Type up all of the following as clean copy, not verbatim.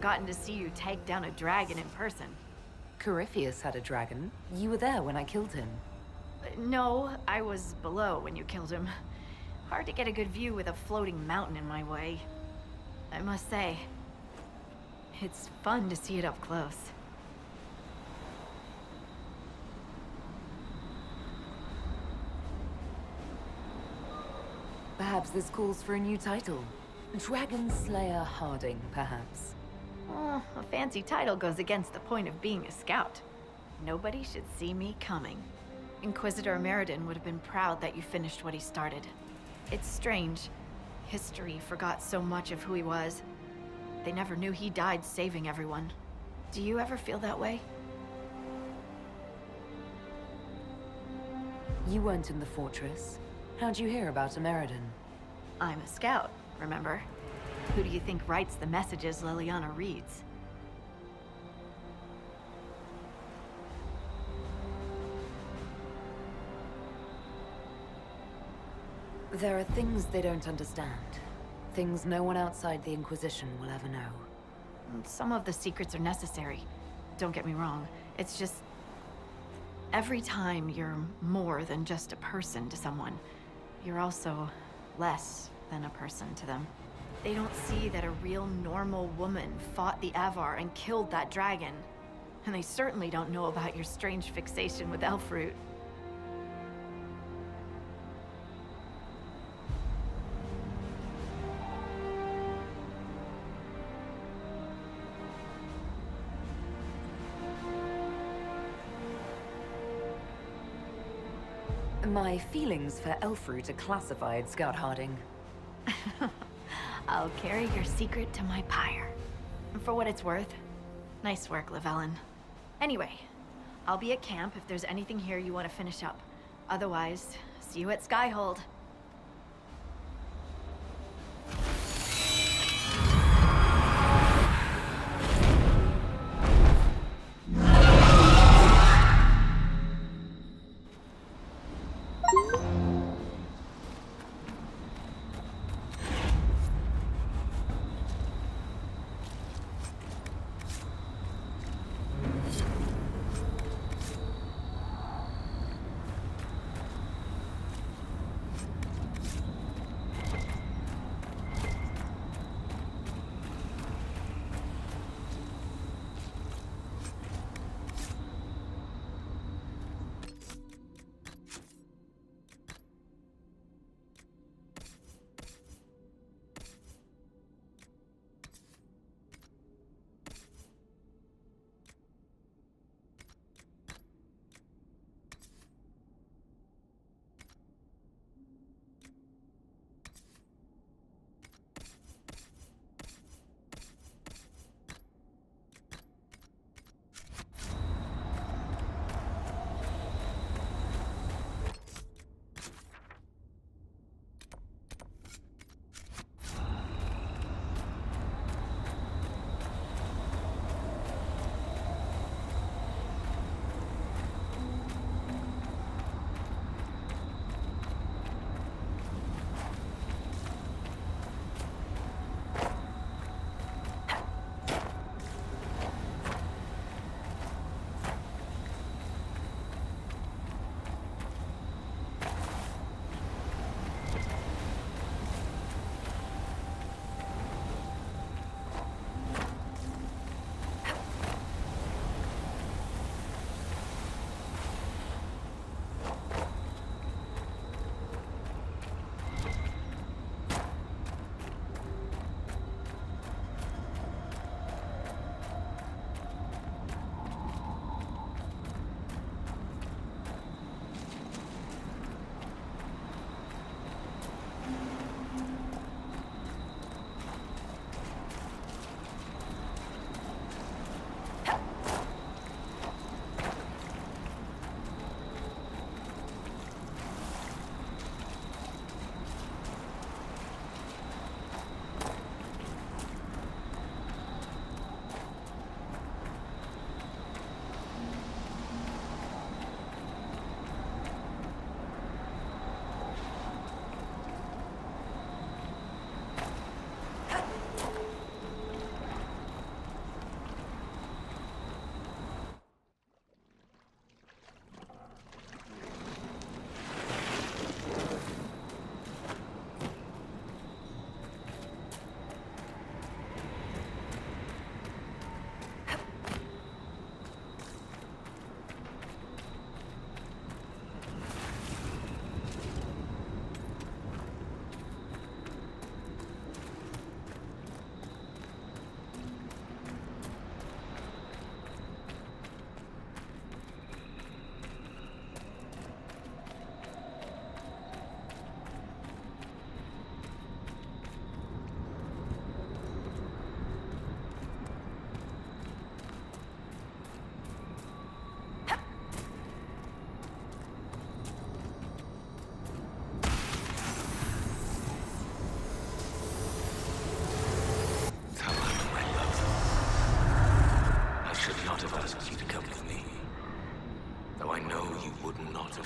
gotten to see you take down a dragon in person. Corypheus had a dragon. You were there when I killed him. No, I was below when you killed him. Hard to get a good view with a floating mountain in my way. I must say, it's fun to see it up close. Perhaps this calls for a new title. Dragon Slayer Harding, perhaps. Oh, a fancy title goes against the point of being a scout. Nobody should see me coming. Inquisitor Meriden would have been proud that you finished what he started. It's strange. History forgot so much of who he was. They never knew he died saving everyone. Do you ever feel that way? You weren't in the fortress. How'd you hear about Meriden? I'm a scout, remember? Who do you think writes the messages Liliana reads? There are things they don't understand. Things no one outside the Inquisition will ever know. Some of the secrets are necessary. Don't get me wrong. It's just... every time you're more than just a person to someone, you're also less than a person to them. They don't see that a real normal woman fought the Avar and killed that dragon. And they certainly don't know about your strange fixation with elf fruit. My feelings for Elfroot are classified, Scout Harding. I'll carry your secret to my pyre. And for what it's worth, nice work, Lavellan. Anyway, I'll be at camp if there's anything here you want to finish up. Otherwise, see you at Skyhold.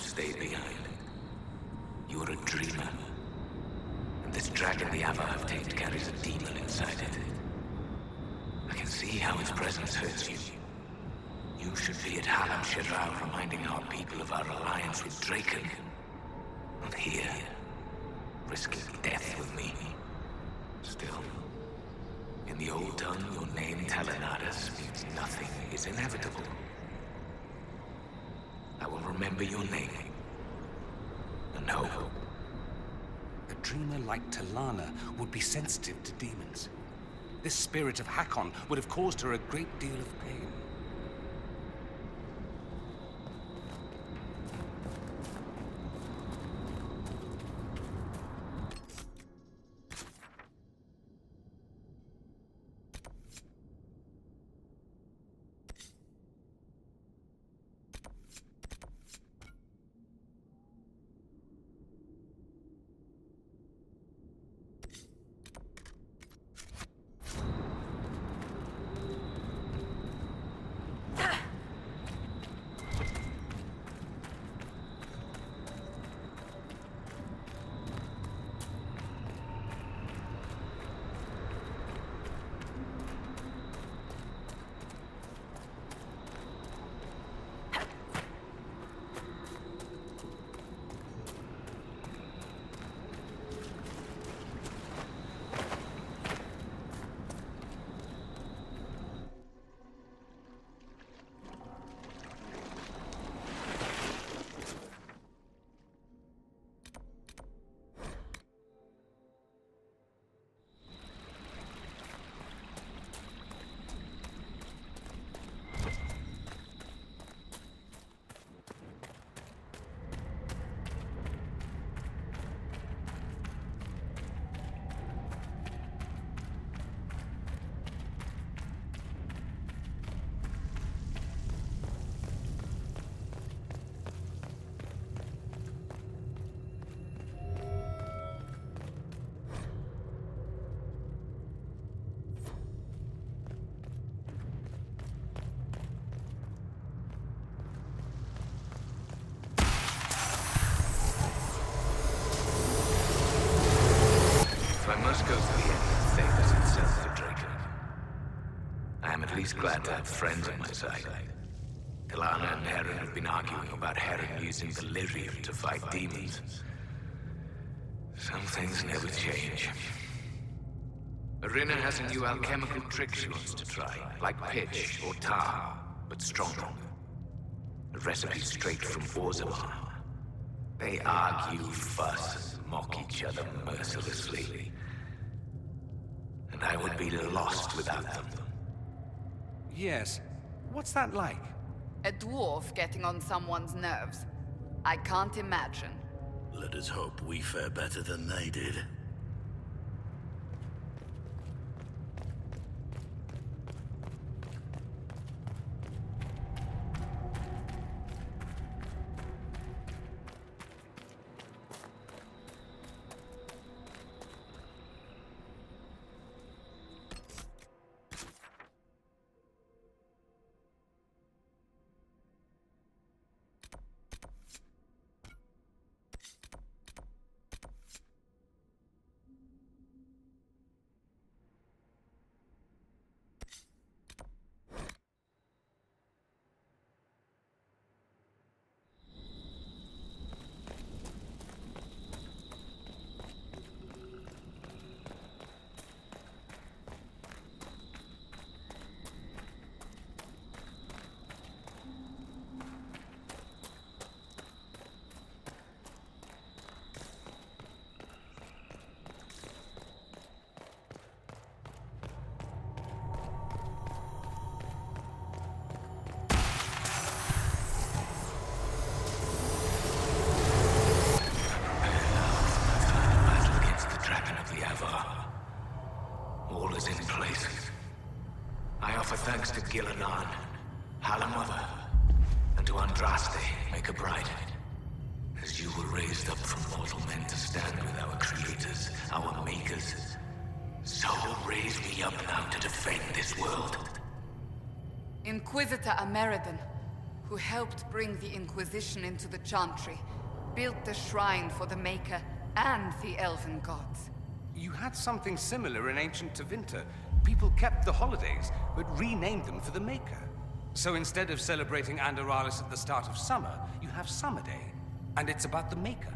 stayed behind. You were a dreamer. And this dragon the Ava have tamed carries a demon inside it. I can see how its presence hurts you. You should be at Halam Shiral reminding our people of our alliance with Draken. Not here, risking death with me. Still, in the old tongue, your name, Talanadas, means nothing is inevitable. I will remember your name. And hope. A dreamer like Talana would be sensitive to demons. This spirit of Hakon would have caused her a great deal of pain. I must go to the end and save this itself for Draken. I am at least glad to have friends on my side. Ilana and Heron have been arguing about Heron using delirium to fight demons. Some things never change. Irina has a new alchemical trick she wants to try, like pitch or tar, but stronger. A recipe straight from Orzammar. They argue, fuss, mock each other mercilessly. And I would be lost without them. Yes. What's that like? A dwarf getting on someone's nerves. I can't imagine. Let us hope we fare better than they did. Thanks to Gillanan, Halamother, and to Andraste, Maker Bride. As you were raised up from mortal men to stand with our creators, our makers, so raise me up now to defend this world. Inquisitor Ameridan, who helped bring the Inquisition into the Chantry, built the shrine for the Maker and the Elven gods. You had something similar in ancient Tevinter. People kept the holidays, but renamed them for the Maker. So instead of celebrating Andorralis at the start of summer, you have Summer Day. And it's about the Maker.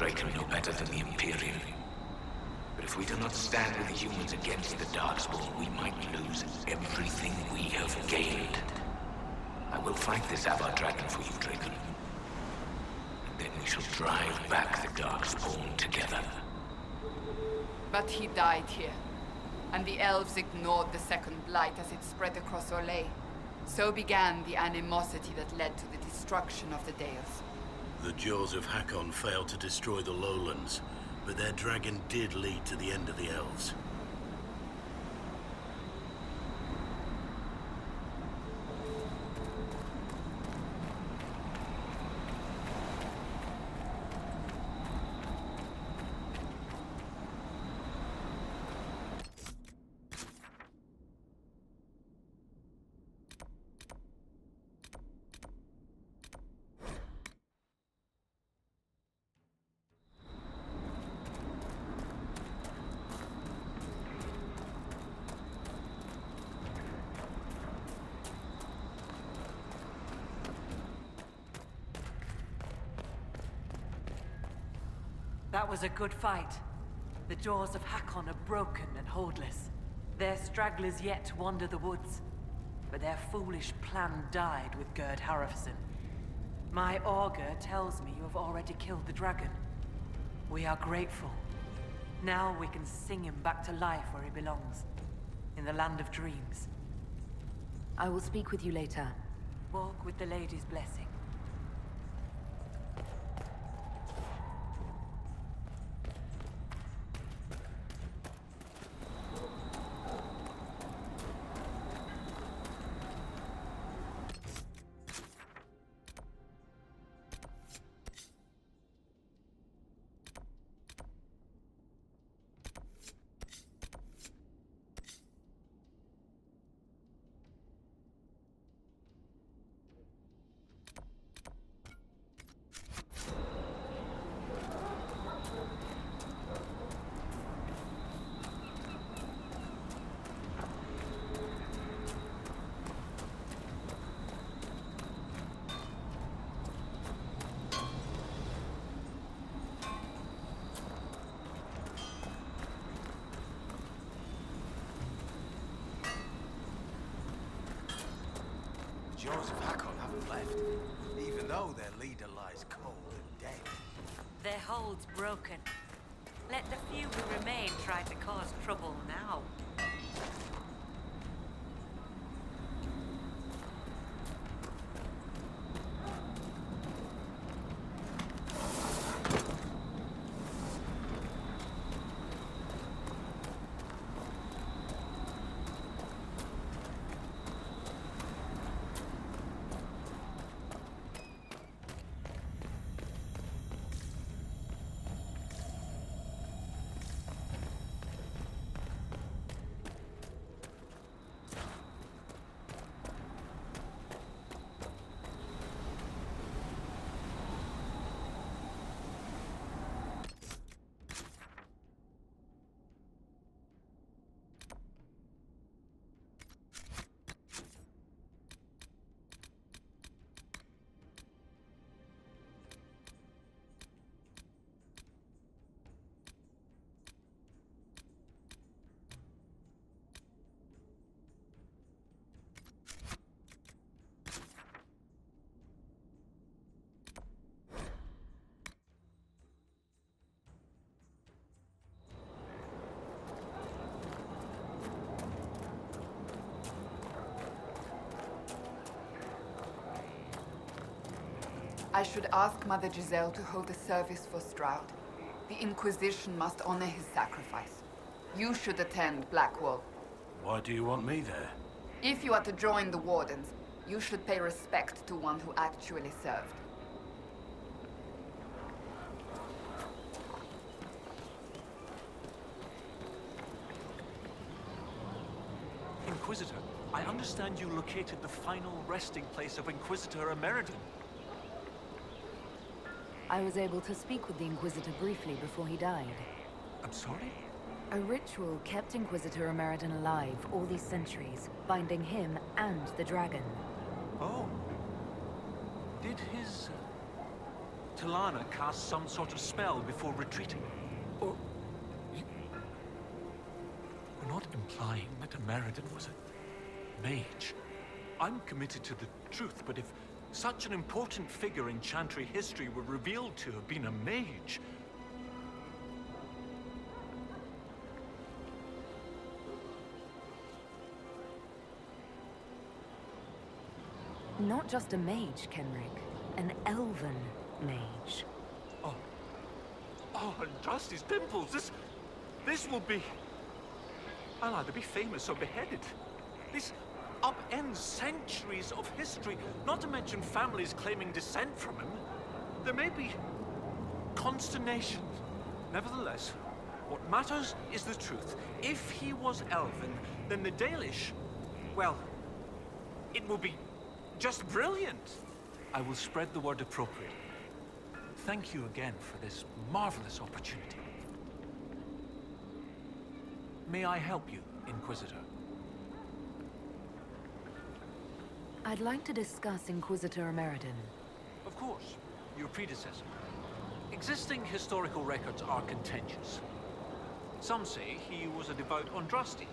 Дракона no better than the Imperium. But if we do not stand with the humans against the Darkspawn, we might lose everything we have gained. I will fight this Avar Dragon for you, Draken. And then we shall drive back the Darkspawn together. But he died here, and the elves ignored the second blight as it spread across Orlais. So began the animosity that led to the destruction of the Dales. The Jaws of Hakon failed to destroy the lowlands, but their dragon did lead to the end of the elves. That was a good fight. The jaws of Hakon are broken and holdless. Their stragglers yet wander the woods. But their foolish plan died with Gerd Haralfsson. My augur tells me you have already killed the dragon. We are grateful. Now we can sing him back to life where he belongs. In the land of dreams. I will speak with you later. Walk with the lady's blessing. Jaws of Hakon haven't left, even though their leader lies cold and dead. Their hold's broken. Let the few who remain try to cause trouble now. I should ask Mother Giselle to hold a service for Stroud. The Inquisition must honor his sacrifice. You should attend Blackwall. Why do you want me there? If you are to join the Wardens, you should pay respect to one who actually served. Inquisitor, I understand you located the final resting place of Inquisitor Emeridon. I was able to speak with the Inquisitor briefly before he died. I'm sorry? A ritual kept Inquisitor Emeridon alive all these centuries, binding him and the dragon. Oh. Did his... Talana cast some sort of spell before retreating? Or... We're not implying that Emeridon was a mage. I'm committed to the truth, but if such an important figure in Chantry history were revealed to have been a mage... Not just a mage, Kenrick. An elven mage. Oh. Oh, and just his pimples. This will be... I'll either be famous or beheaded. This upends centuries of history, not to mention families claiming descent from him. There may be consternation. Nevertheless, what matters is the truth. If he was elven, then the Dalish, well, it will be just brilliant. I will spread the word appropriately. Thank you again for this marvelous opportunity. May I help you, Inquisitor? I'd like to discuss Inquisitor Emeridon. Of course, your predecessor. Existing historical records are contentious. Some say he was a devout Andrasti.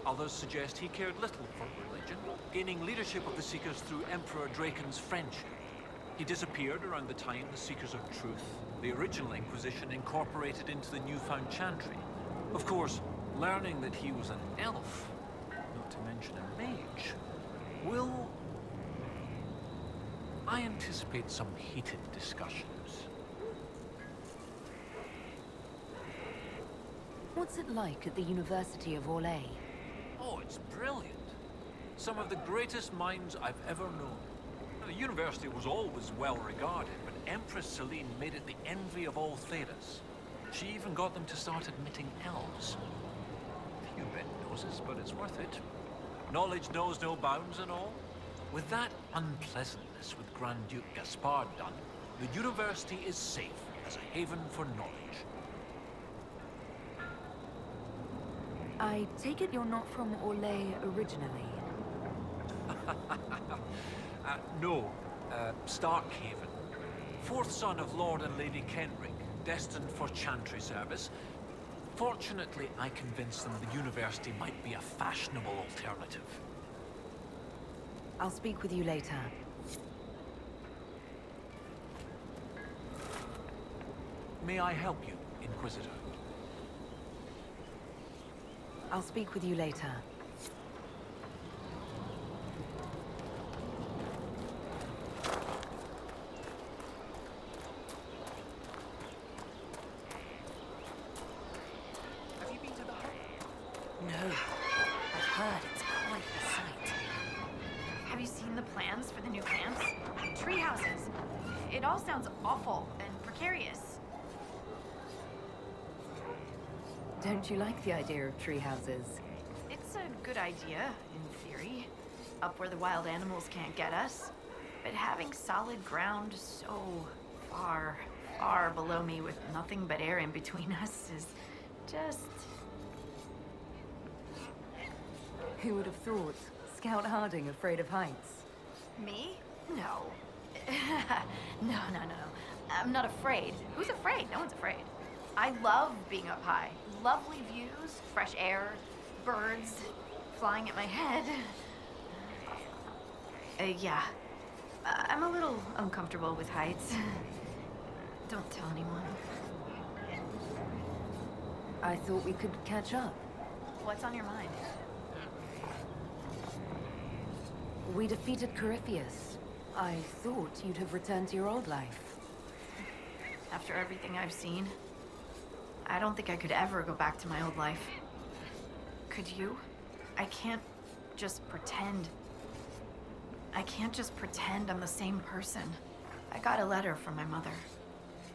Others suggest he cared little for religion, gaining leadership of the Seekers through Emperor Draken's friendship. He disappeared around the time the Seekers of Truth, the original Inquisition, incorporated into the newfound Chantry. Of course, learning that he was an elf, not to mention a mage, will... I anticipate some heated discussions. What's it like at the University of Orlais? Oh, it's brilliant. Some of the greatest minds I've ever known. The university was always well regarded, but Empress Celine made it the envy of all Thedas. She even got them to start admitting elves. A few red noses, but it's worth it. Knowledge knows no bounds and all. With that unpleasantness with Grand Duke Gaspard done, the university is safe as a haven for knowledge. I take it you're not from Orlais originally? No. Starkhaven. Fourth son of Lord and Lady Kenrick, destined for Chantry service. Fortunately, I convinced them the university might be a fashionable alternative. I'll speak with you later. May I help you, Inquisitor? I'll speak with you later. Have you been to the hut? No. I've heard it's quite a sight. Have you seen the plans for the new camps? Tree houses. It all sounds awful and precarious. Don't you like the idea of tree houses? It's a good idea, in theory. Up where the wild animals can't get us. But having solid ground so far, far below me with nothing but air in between us is just... Who would have thought? Scout Harding afraid of heights? Me? No. No. I'm not afraid. Who's afraid? No one's afraid. I love being up high. Lovely views, fresh air, birds flying at my head. Yeah. I'm a little uncomfortable with heights. Don't tell anyone. I thought we could catch up. What's on your mind? We defeated Corypheus. I thought you'd have returned to your old life. After everything I've seen, I don't think I could ever go back to my old life. Could you? I can't just pretend. I can't just pretend I'm the same person. I got a letter from my mother.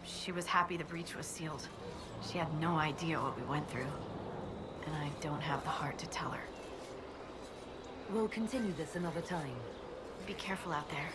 She was happy the breach was sealed. She had no idea what we went through. And I don't have the heart to tell her. We'll continue this another time. Be careful out there.